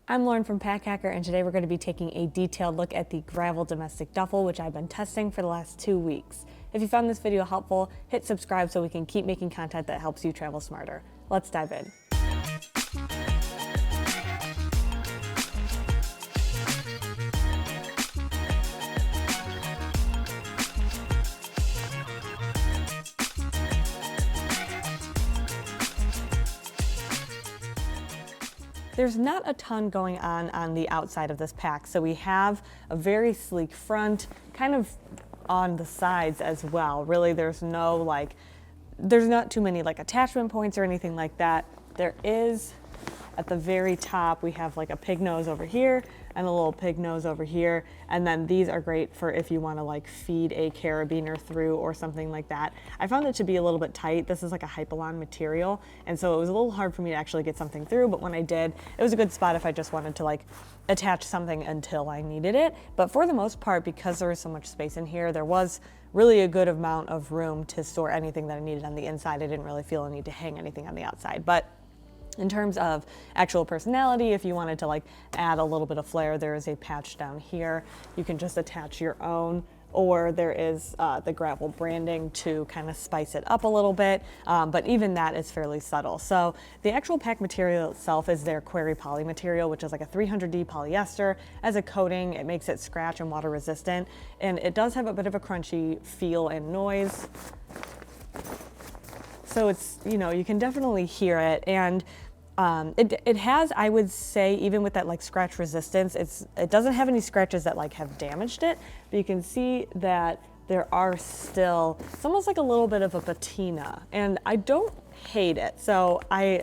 I'm Lauren from Pack Hacker, and today we're going to be taking a detailed look at the Gravel Domestic Duffel, which I've been testing for the last 2 weeks. If you found this video helpful, hit subscribe so we can keep making content that helps you travel smarter. Let's dive in. There's not a ton going on the outside of this pack. So we have a very sleek front, kind of on the sides as well. Really, there's not too many like attachment points or anything like that. There is at the very top, we have like a pig nose over here and a little pig nose over here. And then these are great for if you want to like feed a carabiner through or something like that. I found it to be a little bit tight. This is like a Hypalon material. And so it was a little hard for me to actually get something through, but when I did, it was a good spot if I just wanted to like attach something until I needed it. But for the most part, because there was so much space in here, there was really a good amount of room to store anything that I needed on the inside. I didn't really feel a need to hang anything on the outside. But in terms of actual personality, if you wanted to like add a little bit of flair, there is a patch down here. You can just attach your own, or there is the Gravel branding to kind of spice it up a little bit, but even that is fairly subtle. So the actual pack material itself is their Query Poly material, which is like a 300D polyester. As a coating, it makes it scratch and water resistant, and it does have a bit of a crunchy feel and noise. So it's, you can definitely hear it. And it has, I would say, even with that like scratch resistance, it doesn't have any scratches that like have damaged it, but you can see that there are still, it's almost like a little bit of a patina, and I don't hate it. So I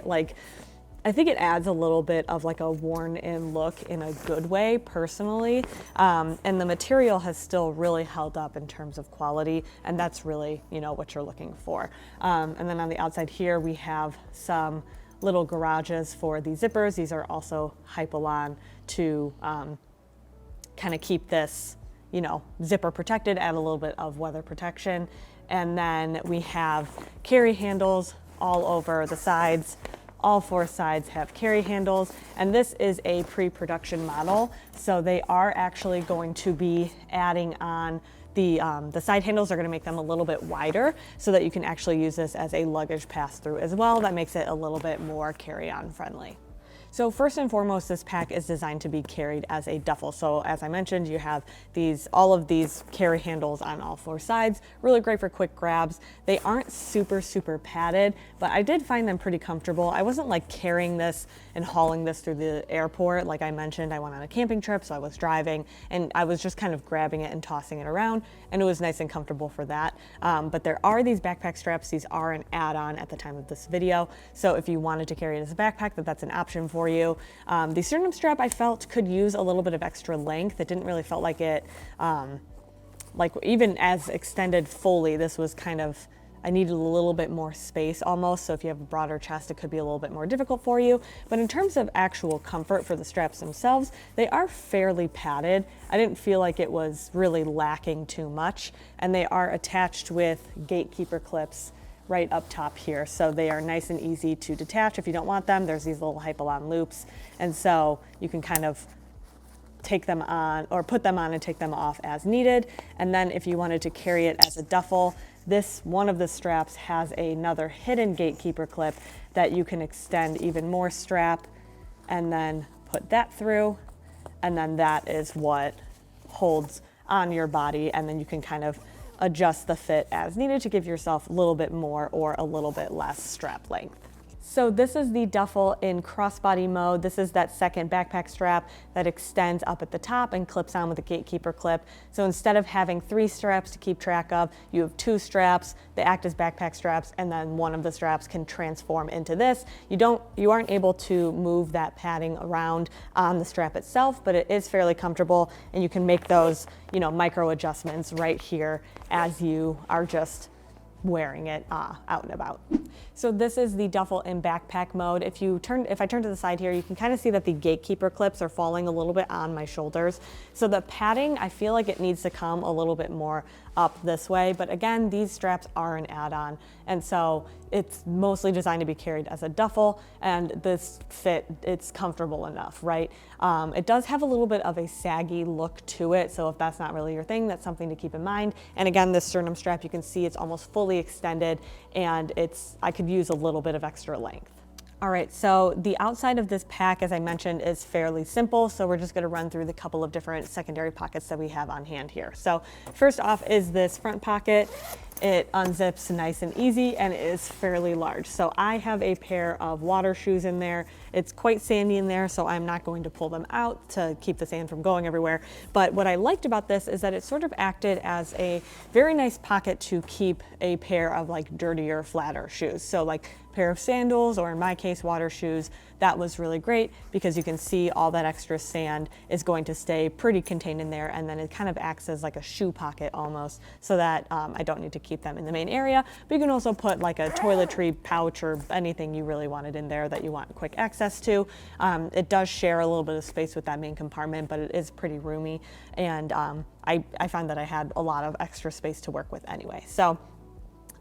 think it adds a little bit of like a worn in look in a good way personally. And the material has still really held up in terms of quality, and that's really, what you're looking for. And then on the outside here, we have some little garages for the zippers. These are also Hypalon to kind of keep this, zipper protected, add a little bit of weather protection. And then we have carry handles all over the sides. All 4 sides have carry handles, and this is a pre-production model. So they are actually going to be adding on the side handles are going to make them a little bit wider so that you can actually use this as a luggage pass-through as well. That makes it a little bit more carry-on friendly. So first and foremost, this pack is designed to be carried as a duffel. So as I mentioned, you have all of these carry handles on all 4 sides, really great for quick grabs. They aren't super padded, but I did find them pretty comfortable. I wasn't like carrying this and hauling this through the airport. Like I mentioned, I went on a camping trip, so I was driving and I was just kind of grabbing it and tossing it around, and it was nice and comfortable for that. But there are these backpack straps. These are an add-on at the time of this video. So if you wanted to carry it as a backpack, that's an option for you. The sternum strap I felt could use a little bit of extra length. It didn't really felt like it, like even as extended fully, this was kind of, I needed a little bit more space almost. So if you have a broader chest, it could be a little bit more difficult for you. But in terms of actual comfort for the straps themselves, they are fairly padded. I didn't feel like it was really lacking too much. And they are attached with gatekeeper clips right up top here. So they are nice and easy to detach. If you don't want them, there's these little Hypalon loops. And so you can kind of take them on or put them on and take them off as needed. And then if you wanted to carry it as a duffel, one of the straps has another hidden gatekeeper clip that you can extend even more strap and then put that through. And then that is what holds on your body. And then you can kind of adjust the fit as needed to give yourself a little bit more or a little bit less strap length. So this is the duffel in crossbody mode. This is that second backpack strap that extends up at the top and clips on with a gatekeeper clip. So instead of having 3 straps to keep track of, you have 2 straps. They act as backpack straps, and then one of the straps can transform into this. You aren't able to move that padding around on the strap itself, but it is fairly comfortable, and you can make those, micro adjustments right here as you are just wearing it out and about. So this is the duffel in backpack mode. If I turn to the side here, you can kind of see that the gatekeeper clips are falling a little bit on my shoulders. So the padding, I feel like it needs to come a little bit more up this way. But again, these straps are an add-on, and so it's mostly designed to be carried as a duffel, and this fit, it's comfortable enough, right? It does have a little bit of a saggy look to it, so if that's not really your thing, that's something to keep in mind. And again, this sternum strap, you can see it's almost fully extended, and I could use a little bit of extra length. All right, so the outside of this pack, as I mentioned, is fairly simple. So we're just gonna run through the couple of different secondary pockets that we have on hand here. So first off is this front pocket. It unzips nice and easy and is fairly large. So I have a pair of water shoes in there. It's quite sandy in there, so I'm not going to pull them out to keep the sand from going everywhere. But what I liked about this is that it sort of acted as a very nice pocket to keep a pair of like dirtier, flatter shoes. So like a pair of sandals, or in my case, water shoes. That was really great because you can see all that extra sand is going to stay pretty contained in there, and then it kind of acts as like a shoe pocket almost, so that I don't need to keep them in the main area. But you can also put like a toiletry pouch or anything you really wanted in there that you want quick access to. It does share a little bit of space with that main compartment, but it is pretty roomy, and I found that I had a lot of extra space to work with anyway. So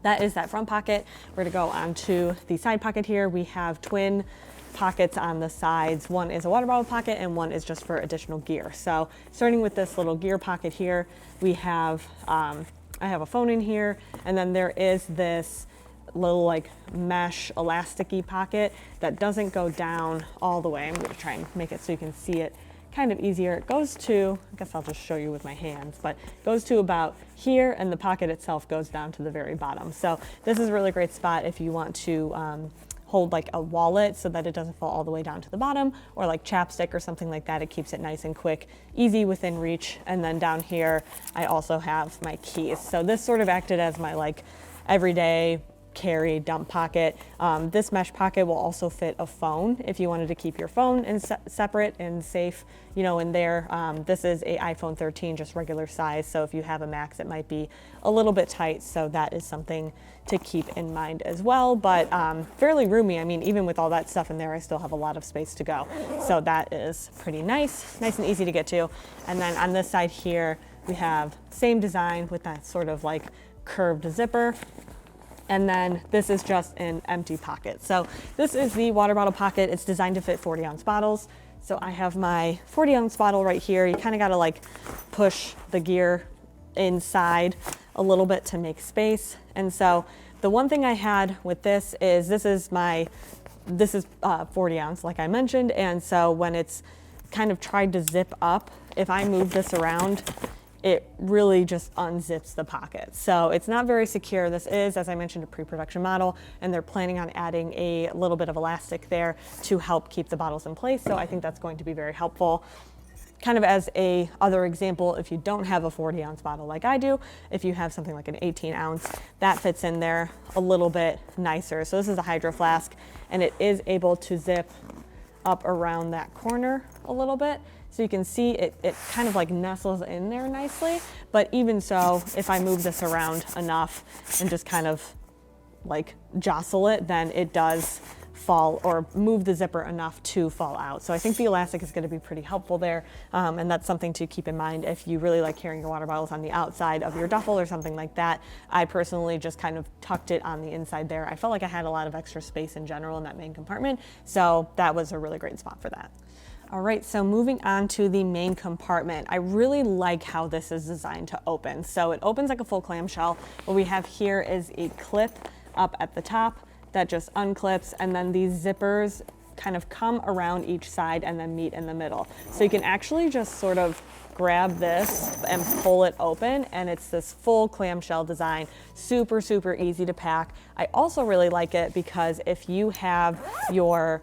that is that front pocket. We're gonna go on to the side pocket here. We have twin pockets on the sides. One is a water bottle pocket and one is just for additional gear. So starting with this little gear pocket here, we have, I have a phone in here, and then there is this little like mesh elasticy pocket that doesn't go down all the way. I'm gonna try and make it so you can see it kind of easier. It goes to, I guess I'll just show you with my hands, but it goes to about here, and the pocket itself goes down to the very bottom. So this is a really great spot if you want to hold like a wallet so that it doesn't fall all the way down to the bottom, or like chapstick or something like that. It keeps it nice and quick, easy within reach. And then down here, I also have my keys. So this sort of acted as my like everyday carry dump pocket. This mesh pocket will also fit a phone if you wanted to keep your phone in separate and safe, you know, in there. This is a iPhone 13, just regular size. So if you have a Max, it might be a little bit tight. So that is something to keep in mind as well, but fairly roomy. I mean, even with all that stuff in there, I still have a lot of space to go. So that is pretty nice and easy to get to. And then on this side here, we have same design with that sort of like curved zipper. And then this is just an empty pocket. So this is the water bottle pocket. It's designed to fit 40-ounce bottles. So I have my 40-ounce bottle right here. You kind of got to like push the gear inside a little bit to make space. And so the one thing I had with this is 40 ounce, like I mentioned. And so when it's kind of tried to zip up, if I move this around, it really just unzips the pocket. So it's not very secure. This is, as I mentioned, a pre-production model, and they're planning on adding a little bit of elastic there to help keep the bottles in place. So I think that's going to be very helpful. Kind of as a other example, if you don't have a 40-ounce bottle like I do, if you have something like an 18-ounce, that fits in there a little bit nicer. So this is a Hydro Flask, and it is able to zip up around that corner a little bit. So you can see it kind of like nestles in there nicely. But even so, if I move this around enough and just kind of like jostle it, then it does fall or move the zipper enough to fall out. So I think the elastic is going to be pretty helpful there. And that's something to keep in mind if you really like carrying your water bottles on the outside of your duffel or something like that. I personally just kind of tucked it on the inside there. I felt like I had a lot of extra space in general in that main compartment. So that was a really great spot for that. All right, so moving on to the main compartment. I really like how this is designed to open. So it opens like a full clamshell. What we have here is a clip up at the top that just unclips, and then these zippers kind of come around each side and then meet in the middle. So you can actually just sort of grab this and pull it open, and it's this full clamshell design. Super, super easy to pack. I also really like it because if you have your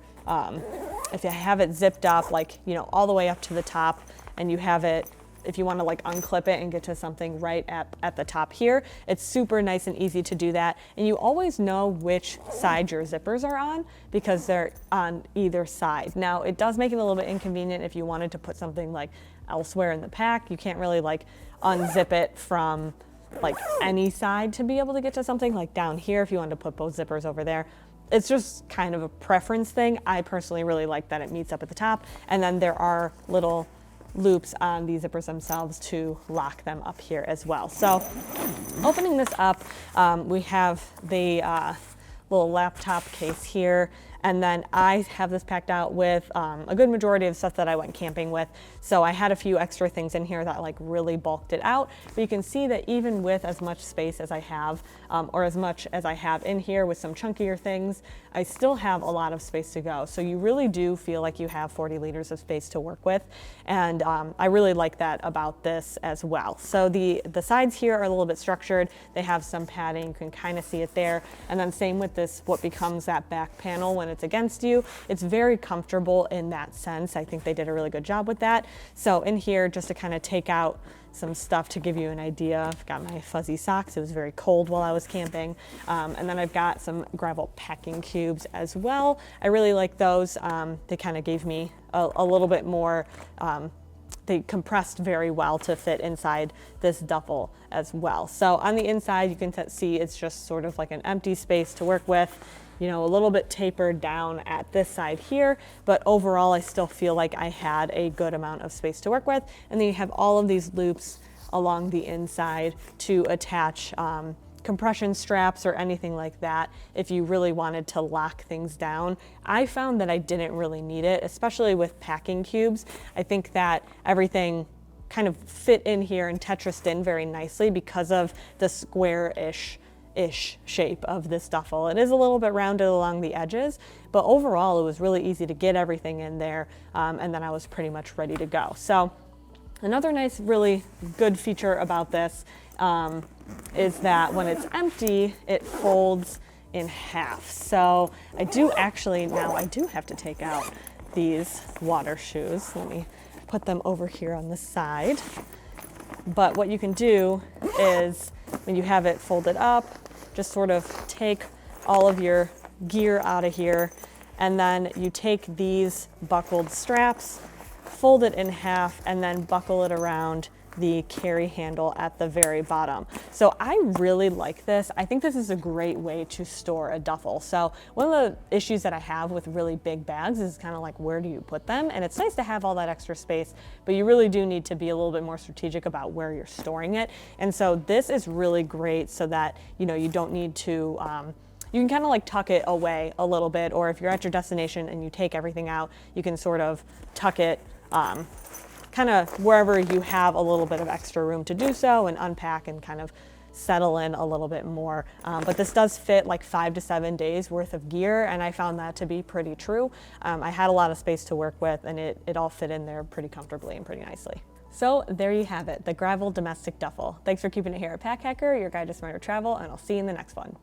if you have it zipped up, like, you know, all the way up to the top, and you have it, if you want to like unclip it and get to something right at the top here, it's super nice and easy to do that. And you always know which side your zippers are on because they're on either side. Now, it does make it a little bit inconvenient if you wanted to put something like elsewhere in the pack. You can't really like unzip it from like any side to be able to get to something like down here if you wanted to put both zippers over there. It's just kind of a preference thing. I personally really like that it meets up at the top, and then there are little loops on the zippers themselves to lock them up here as well. So opening this up, we have the little laptop case here. And then I have this packed out with a good majority of stuff that I went camping with. So I had a few extra things in here that like really bulked it out. But you can see that even with as much space as I have, or as much as I have in here with some chunkier things, I still have a lot of space to go. So you really do feel like you have 40 liters of space to work with. And I really like that about this as well. So the sides here are a little bit structured. They have some padding, you can kind of see it there. And then same with this, what becomes that back panel when it's against you. It's very comfortable in that sense. I think they did a really good job with that. So in here, just to kind of take out some stuff to give you an idea, I've got my fuzzy socks. It was very cold while I was camping. And then I've got some gravel packing cubes as well. I really like those. They kind of gave me a little bit more, they compressed very well to fit inside this duffel as well. So on the inside, you can see it's just sort of like an empty space to work with. You know, a little bit tapered down at this side here, but overall I still feel like I had a good amount of space to work with. And then you have all of these loops along the inside to attach compression straps or anything like that if you really wanted to lock things down. I found that I didn't really need it, especially with packing cubes. I think that everything kind of fit in here and Tetrised in very nicely because of the square-ish shape of this duffel. It is a little bit rounded along the edges, but overall it was really easy to get everything in there, and then I was pretty much ready to go. So another nice, really good feature about this is that when it's empty, it folds in half. So I do have to take out these water shoes. Let me put them over here on the side. But what you can do is when you have it folded up, just sort of take all of your gear out of here, and then you take these buckled straps, fold it in half, and then buckle it around the carry handle at the very bottom. So I really like this. I think this is a great way to store a duffel. So one of the issues that I have with really big bags is kind of like, where do you put them? And it's nice to have all that extra space, but you really do need to be a little bit more strategic about where you're storing it. And so this is really great so that, you know, you don't need to, you can kind of like tuck it away a little bit, or if you're at your destination and you take everything out, you can sort of tuck it kind of wherever you have a little bit of extra room to do so and unpack and kind of settle in a little bit more. But this does fit like 5 to 7 days worth of gear, and I found that to be pretty true. I had a lot of space to work with, and it all fit in there pretty comfortably and pretty nicely. So there you have it, the Gravel Domestic Duffel. Thanks for keeping it here at Pack Hacker, your guide to smarter travel, and I'll see you in the next one.